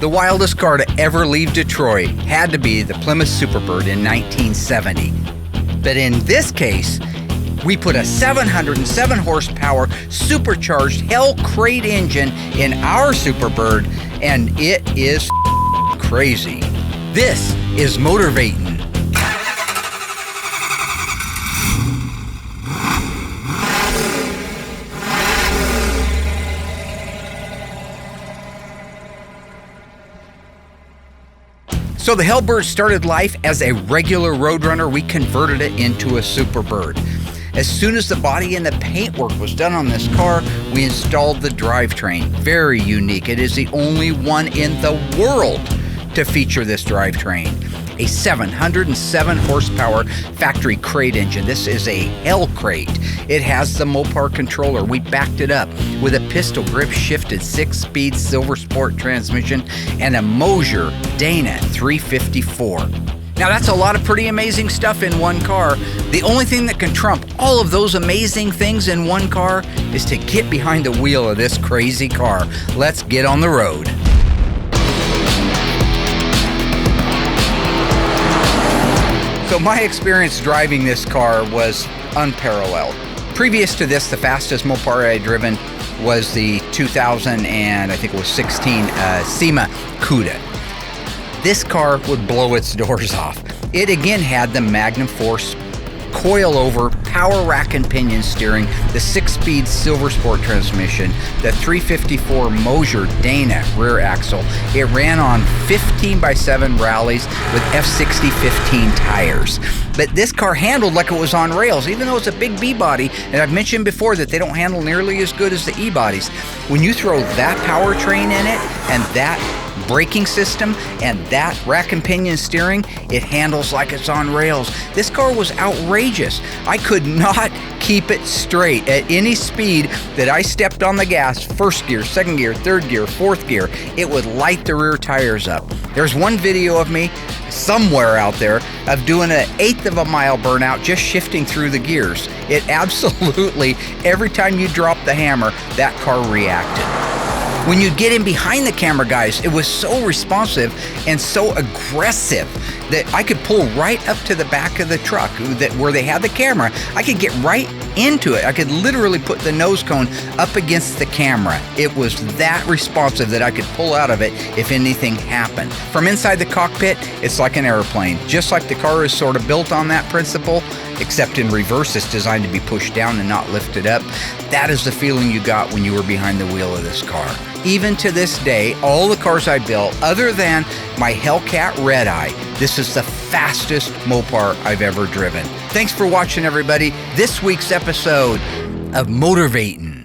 The wildest car to ever leave Detroit had to be the Plymouth Superbird in 1970. But in this case, we put a 707 horsepower supercharged Hellcat engine in our Superbird, and it is crazy. This is Motivating. So the Hellbird started life as a regular Roadrunner. We converted it into a Superbird. As soon as the body and the paintwork was done on this car, we installed the drivetrain. Very unique. It is the only one in the world to feature this drivetrain. A 707 horsepower factory crate engine. This is a Hellcat. It has the Mopar controller. We backed it up with a pistol grip shifted 6-speed silver sport transmission and a Mosier Dana 354. Now that's a lot of pretty amazing stuff in one car. The only thing that can trump all of those amazing things in one car is to get behind the wheel of this crazy car. Let's get on the road. So my experience driving this car was unparalleled. Previous to this, the fastest Mopar I had driven was the 2016 SEMA Cuda. This car would blow its doors off. It again had the Magnum Force coil-over power rack and pinion steering, the 6-speed silver sport transmission, the 354 Mosier Dana rear axle. It ran on 15x7 rallies with F60 15 tires. But this car handled like it was on rails, even though it's a big B-body, and I've mentioned before that they don't handle nearly as good as the E-bodies. When you throw that powertrain in it and that braking system and that rack and pinion steering, it handles like it's on rails. This car was outrageous. I could not keep it straight at any speed that I stepped on the gas. First gear, second gear, third gear, fourth gear, it would light the rear tires up. There's one video of me somewhere out there of doing an 1/8 of a mile burnout just shifting through the gears. It absolutely, every time you drop the hammer, that car reacted. When you get in behind the camera, guys, it was so responsive and so aggressive that I could pull right up to the back of the truck where they had the camera. I could get right into it. I could literally put the nose cone up against the camera. It was that responsive that I could pull out of it if anything happened. From inside the cockpit, it's like an airplane. Just like the car is sort of built on that principle, except in reverse, it's designed to be pushed down and not lifted up. That is the feeling you got when you were behind the wheel of this car. Even to this day, all the cars I built, other than my Hellcat Red Eye, this is the fastest Mopar I've ever driven. Thanks for watching, everybody. This week's episode of Motivating.